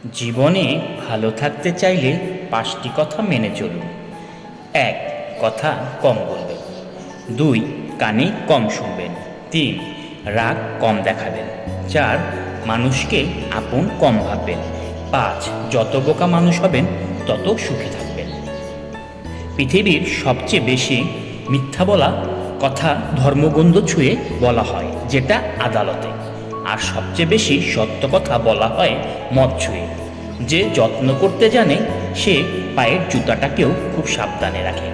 জীবনে ভালো থাকতে চাইলে 5টি কথা মেনে চলুন। 1. কথা কম বলবেন। 2. কানে কম শুনবেন। 3. রাগ কম দেখাবেন। 4. মানুষকে আপন কম ভাববেন। 5. যত বোকা মানুষ হবেন তত সুখী থাকবেন। পৃথিবীর সবচেয়ে বেশি মিথ্যা বলা কথা ধর্মগ্রন্থ ছুঁয়ে বলা হয়, যেটা আদালতে। আর সবচেয়ে বেশি সত্য কথা বলা হয় মদ ছুঁয়ে। যে যত্ন করতে জানে সে পায়ের জুতাটাকেও খুব সাবধানে রাখে,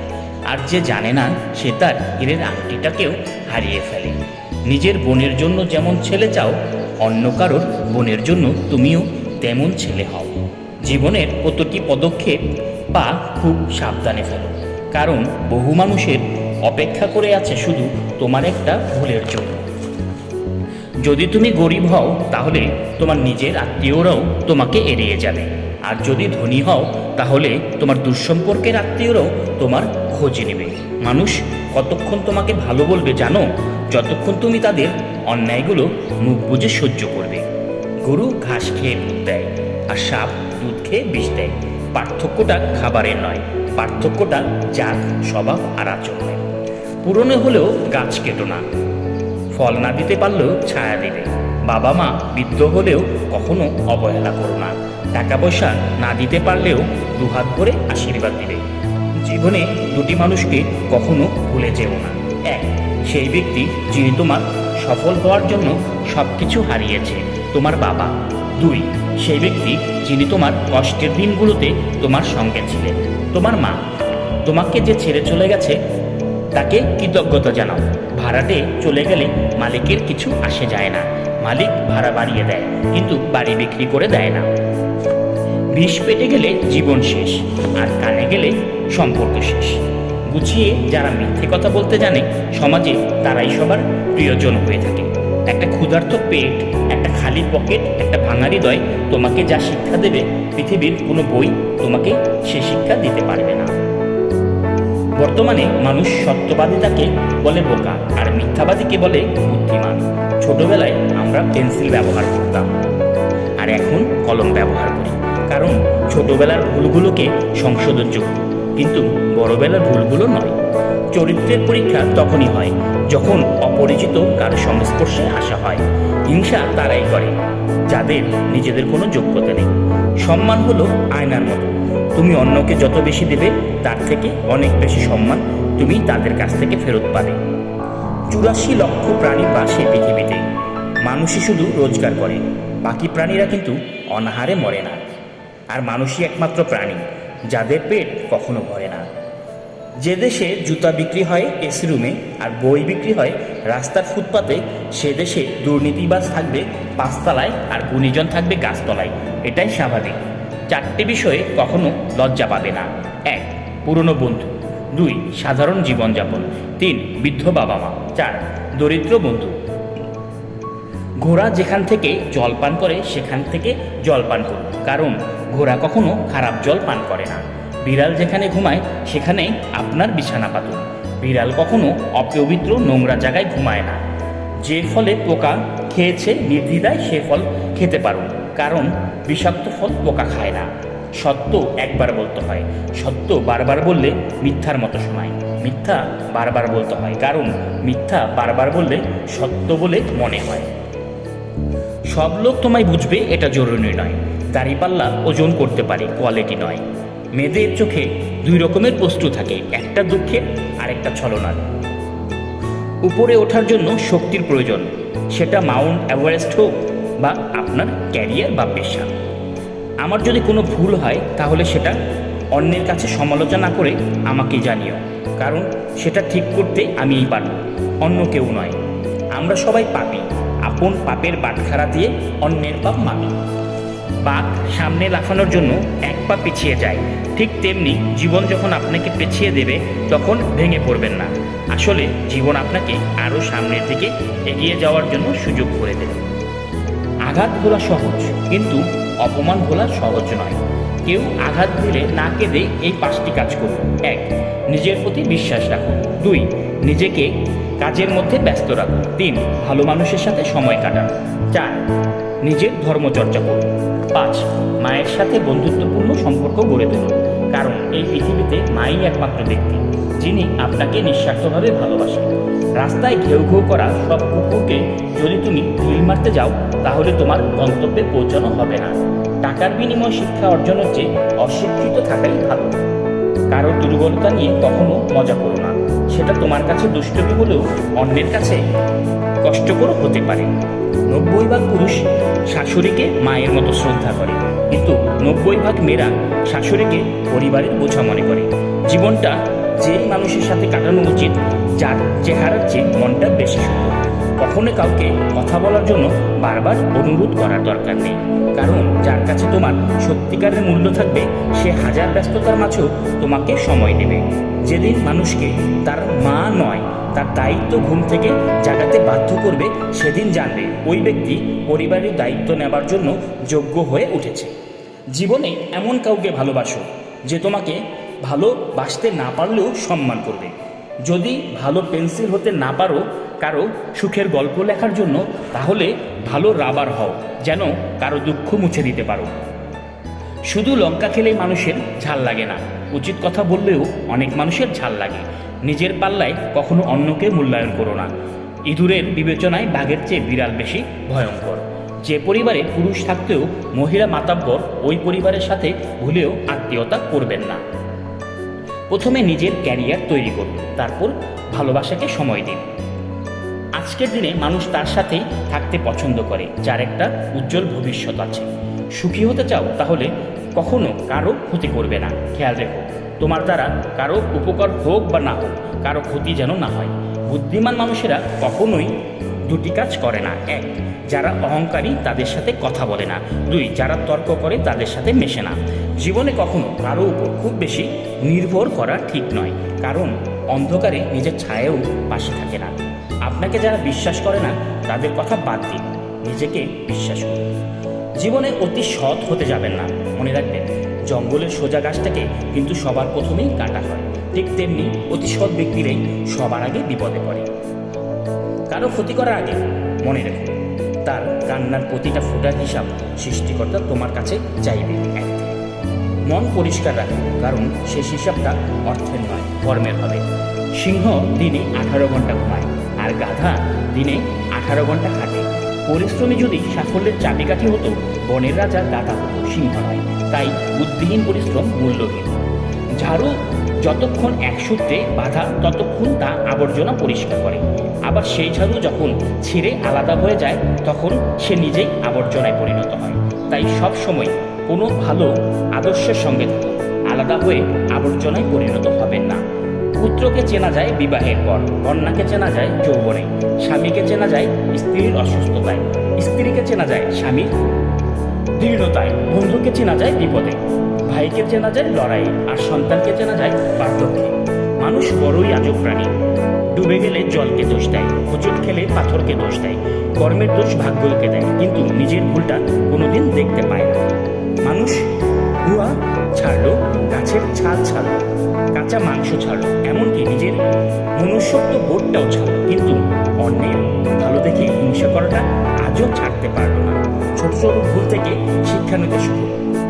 আর যে জানে না সে তার হীরের আংটিটাকেও হারিয়ে ফেলে। নিজের বোনের জন্য যেমন ছেলে চাও, অন্য কারোর বোনের জন্য তুমিও তেমন ছেলে হও। জীবনের প্রতিটি পদক্ষেপ পা খুব সাবধানে ফেলো, কারণ বহু মানুষের অপেক্ষা করে আছে শুধু তোমার একটা ভুলের জন্য। যদি তুমি গরিব হও তাহলে তোমার নিজের আত্মীয়রাও তোমাকে এড়িয়ে যাবে, আর যদি ধনী হও তাহলে তোমার দুঃসম্পর্কের আত্মীয়রাও তোমার খোঁজ নেবে। মানুষ কতক্ষণ তোমাকে ভালো বলবে জানো? যতক্ষণ তুমি তাদের অন্যায়গুলো মুখ বুজে সহ্য করবে। গরু ঘাস খেয়ে দুধ দেয়, আর সাপ দুধ খেয়ে বিষ দেয়। পার্থক্যটা খাবারের নয়, পার্থক্যটা জাত, স্বভাব আর আচরণে। পুরনো হলেও গাছ কেটো না, ফল না দিতে পারলেও ছায়া দেবে। বাবা মা বৃদ্ধ হলেও কখনো অবহেলা করো না। টাকা পয়সা না দিতে পারলেও দুহাত ভরে আশীর্বাদ দিবে। জীবনে দুটি মানুষকে কখনো ভুলে যেও না। 1. সেই ব্যক্তি যিনি তোমার সফল হওয়ার জন্য সব কিছু হারিয়েছে, তোমার বাবা। 2. সেই ব্যক্তি যিনি তোমার কষ্টের দিনগুলোতে তোমার সঙ্গে ছিলেন, তোমার মা। তোমাকে যে ছেড়ে চলে গেছে তাকে কৃতজ্ঞতা জানাও। ভাড়াটে চলে গেলে মালিকের কিছু আসে যায় না, মালিক ভাড়া বাড়িয়ে দেয় কিন্তু বাড়ি বিক্রি করে দেয় না। বিষ পেটে গেলে জীবন শেষ, আর কানে গেলে সম্পর্ক শেষ। গুছিয়ে যারা মিথ্যে কথা বলতে জানে সমাজে তারাই সবার প্রিয়জন হয়ে থাকে। একটা ক্ষুধার্ত পেট, একটা খালি পকেট, একটা ভাঙা হৃদয় তোমাকে যা শিক্ষা দেবে পৃথিবীর কোনো বই তোমাকে সে শিক্ষা দিতে পারবে না। বর্তমানে মানুষ সত্যবাদিতাকে বলে বোকা, আর মিথ্যাবাদীকে বলে বুদ্ধিমান। ছোটবেলায় আমরা পেন্সিল ব্যবহার করতাম, আর এখন কলম ব্যবহার করি, কারণ ছোটবেলার ভুলগুলোকে সংশোধনযোগ্য, কিন্তু বড়বেলার ভুলগুলো নয়। চরিত্রের পরীক্ষা তখনই হয় যখন অপরিচিত কারো সংস্পর্শে আসা হয়। হিংসা তারাই করে যাদের নিজেদের কোনো যোগ্যতা নেই। সম্মান হলো আয়নার মতো, তুমি অন্যকে যত বেশি দেবে তার থেকে অনেক বেশি সম্মান তুমি তাদের কাছ থেকে ফেরত পাবে। 84 লক্ষ প্রাণী বাসে পৃথিবীতে। মানুষই শুধু রোজগার করে, বাকি প্রাণীরা কিন্তু অনাহারে মরে না। আর মানুষই একমাত্র প্রাণী যাদের পেট কখনো ভরে না। যে দেশে জুতা বিক্রি হয় এসি রুমে আর বই বিক্রি হয় রাস্তার ফুটপাতে, সে দেশে দুর্নীতিবাজ থাকবে 5 তলায় আর গুণীজন থাকবে গাছতলায়। এটাই স্বাভাবিক। 4টে বিষয়ে কখনো লজ্জা পাবে না। 1. পুরনো বন্ধু। 2. সাধারণ জীবনযাপন। 3. বৃদ্ধ বাবা মা। 4. দরিদ্র বন্ধু। ঘোড়া যেখান থেকে জল পান করে সেখান থেকে জল পান করুন, কারণ ঘোড়া কখনো খারাপ জল পান করে না। বিড়াল যেখানে ঘুমায় সেখানেই আপনার বিছানা পাতুন। বিড়াল কখনো অপবিত্র নোংরা জায়গায় ঘুমায় না। যে ফলে পোকা খেয়েছে নির্দ্বিধায় সে ফল খেতে পারুন, কারণ বিষাক্ত ফল পোকা খায় না। সত্য একবার বলতে হয়, সত্য বারবার বললে মিথ্যার মতো শোনায়। মিথ্যা বারবার বলতে হয়, কারণ মিথ্যা বারবার বললে সত্য বলে মনে হয়। সব লোক তোমায় বুঝবে এটা জরুরি নয়। দাড়িপাল্লা ওজন করতে পারে, কোয়ালিটি নয়। মেয়েদের চোখে 2 রকমের বস্তু থাকে, একটা দুঃখের আর একটা ছলনার। উপরে ওঠার জন্য শক্তির প্রয়োজন, সেটা মাউন্ট এভারেস্ট হোক বা আপনার ক্যারিয়ার বা পেশা। আমার যদি কোনো ভুল হয় তাহলে সেটা অন্যের কাছে সমালোচনা করে আমাকে জানিও, কারণ সেটা ঠিক করতে আমিই পারব, অন্য কেউ নয়। আমরা সবাই পাপী, আপন পাপের বাটখারা দিয়ে অন্যের পাপ মাপি। বাঘ সামনে লাফানোর জন্য 1 পা পিছিয়ে যায়, ঠিক তেমনি জীবন যখন আপনাকে পেছিয়ে দেবে তখন ভেঙে পড়বেন না। আসলে জীবন আপনাকে আরও সামনের দিকে এগিয়ে যাওয়ার জন্য সুযোগ করে দেবে। আঘাত ভোলা সহজ, কিন্তু অপমান ভোলা সহজ নয়। কেউ আঘাত দিলে না কেঁদে এই 5টি কাজ করুন। 1. নিজের প্রতি বিশ্বাস রাখুন। 2. নিজেকে কাজের মধ্যে ব্যস্ত রাখুন। 3. ভালো মানুষের সাথে সময় কাটান। 4. নিজের ধর্মচর্চা করুন। 5. মায়ের মায়ের সাথে বন্ধুত্বপূর্ণ সম্পর্ক গড়ে তুলুন, কারণ এই পৃথিবীতে মাই একমাত্র ব্যক্তি যিনি আপনাকে নিঃস্বার্থভাবে ভালোবাসেন। রাস্তায় ঘেউ ঘেউ করা সব কুকুরকে যদি তুমি ঢিল মারতে যাও, তাহলে তোমার গন্তব্যে পৌঁছানো হবে না। টাকার বিনিময়ে শিক্ষা অর্জনের চেয়ে অশিক্ষিত থাকাই ভালো। কারো দুর্বলতা নিয়ে কখনো মজা করো না, সেটা তোমার কাছে দুষ্টমি হলেও অন্যের কাছে কষ্টকর হতে পারে। 90% পুরুষ শাশুড়িকে মায়ের মতো শ্রদ্ধা করে, কিন্তু 90% মেয়েরা শাশুড়িকে পরিবারের বোঝা মনে করে। জীবনটা যে মানুষের সাথে কাটানো উচিত যার চেহারার চেয়ে মনটা বেশি সুন্দর। কখনো কাউকে কথা বলার জন্য বারবার অনুরোধ করার দরকার নেই, কারণ যার কাছে তোমার সত্যিকারের মূল্য থাকবে সে হাজার ব্যস্ততার মাঝেও তোমাকে সময় দেবে। যেদিন মানুষকে তার মা নয় তার দায়িত্ব ঘুম থেকে জাগাতে বাধ্য করবে, সেদিন জানবে ওই ব্যক্তি পরিবারের দায়িত্ব নেবার জন্য যোগ্য হয়ে উঠেছে। জীবনে এমন কাউকে ভালোবাসো যে তোমাকে ভালোবাসতে না পারলেও সম্মান করবে। যদি ভালো পেন্সিল হতে না পারো কারো সুখের গল্প লেখার জন্য, তাহলে ভালো রাবার হও, যেন কারো দুঃখ মুছে দিতে পারো। শুধু লঙ্কা খেলেই মানুষের ঝাল লাগে না, উচিত কথা বললেও অনেক মানুষের ঝাল লাগে। নিজের পাল্লায় কখনো অন্যকে মূল্যায়ন করো না। ইঁদুরের বিবেচনায় বাঘের চেয়ে বিড়াল বেশি ভয়ঙ্কর। যে পরিবারে পুরুষ থাকতেও মহিলা মাতাব্বর, ওই পরিবারের সাথে ভুলেও আত্মীয়তা করবেন না। প্রথমে নিজের ক্যারিয়ার তৈরি করুন, তারপর ভালোবাসাকে সময় দিন। আজকের দিনে মানুষ তার সাথেই থাকতে পছন্দ করে যার একটা উজ্জ্বল ভবিষ্যৎ আছে। সুখী হতে চাও তাহলে কখনো কারো ক্ষতি করবে না। খেয়াল রেখো, তোমার দ্বারা কারো উপকার হোক বা না হোক, কারো ক্ষতি যেন না হয়। বুদ্ধিমান মানুষেরা কখনোই দুটি কাজ করে না। 1, যারা অহংকারী তাদের সাথে কথা বলে না। 2, যারা তর্ক করে তাদের সাথে মেশে না। জীবনে কখনো কারো উপর খুব বেশি নির্ভর করা ঠিক নয়, কারণ অন্ধকারে নিজের ছায়াও পাশে থাকে না। আপনাকে যারা বিশ্বাস করে না তাদের কথা বাদ দিন, নিজেকে বিশ্বাস করুন। জীবনে অতি সৎ হতে যাবেন না। মনে রাখবেন, জঙ্গলের সোজা গাছটাকে কিন্তু সবার প্রথমেই কাটা হয়। ঠিক তেমনি অতি সৎ ব্যক্তিরাই সবার আগে বিপদে পড়ে। কারো ক্ষতি করার আগে মনে রেখো, তার কান্নার প্রতিটা ফোঁটার হিসাব সৃষ্টিকর্তা তোমার কাছে চাইবে একদিন। মন পরিষ্কার রাখো, কারণ শেষ হিসাবটা অর্থের নয় কর্মের হবে। সিংহ দিনে 18 ঘন্টা ঘুমায়, আর গাধা দিনে 18 ঘন্টা খাটে। পরিশ্রমী যদি সাফল্যের চাবিকাঠি হতো, বনের রাজা গাধা হতো, সিংহ নয়। তাই বুদ্ধিহীন পরিশ্রম মূল্যহীন। ঝাড়ু যতক্ষণ এক সূত্রে বাঁধা ততক্ষণ তা আবর্জনা পরিষ্কার করে, আবার সেই ঝাড়ু যখন ছিঁড়ে আলাদা হয়ে যায় তখন সে নিজেই আবর্জনায় পরিণত হয়। তাই সব সময় কোনো ভালো আদর্শের সঙ্গে থাকুন, আলাদা হয়ে আবর্জনায় পরিণত হবেন না। পুত্রকে চেনা যায় বিবাহের পর, কন্যাকে চেনা যায় যৌবনে, স্বামীকে চেনা যায় স্ত্রীর অসুস্থতায়, স্ত্রীকে চেনা যায় স্বামীর দৃঢ়তায়, বন্ধুকে চেনা যায় বিপদে, ভাইকে চেনা যায় লড়াইয়ে, আর সন্তানকে চেনা যায় বার্ধক্যে। মানুষ বড়ই আজব প্রাণী। ডুবে গেলে জলকে দোষ দেয়, হোঁচট খেলে পাথরকে দোষ দেয়, কর্মের দোষ ভাগ্যকে দেয়, কিন্তু নিজের ভুলটা কোনোদিন দেখতে পায় না। মানুষ গুহা ছাড়লো, গাছের ছাল ছাড়লো, কাঁচা মাংস ছাড়লো, এমনকি নিজের মনুষ্যত্ব বোধটাও ছাড়লো, কিন্তু অন্যের ভালো দেখে হিংসা করাটা আজও ছাড়তে পারলো না। ছোট ছোট ভুল থেকে শিক্ষা নিতে শুরু।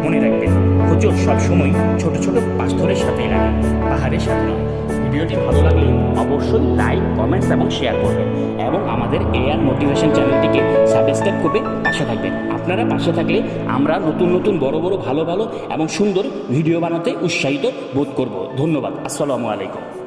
মনে রাখবেন, হোঁচট সবসময় ছোট ছোট পাথরের সাথেই লাগে, পাহাড়ের সাথে নয়। ভিডিওটি ভালো লাগলে অবশ্যই লাইক, কমেন্টস এবং শেয়ার করবেন, এবং আমাদের এআর মোটিভেশন চ্যানেলটিকে সাবস্ক্রাইব করবে পাশে থাকবেন। আপনারা পাশে থাকলে আমরা নতুন নতুন বড় বড় ভালো ভালো এবং সুন্দর ভিডিও বানাতে উৎসাহিত বোধ করব। ধন্যবাদ। আসসালামু আলাইকুম।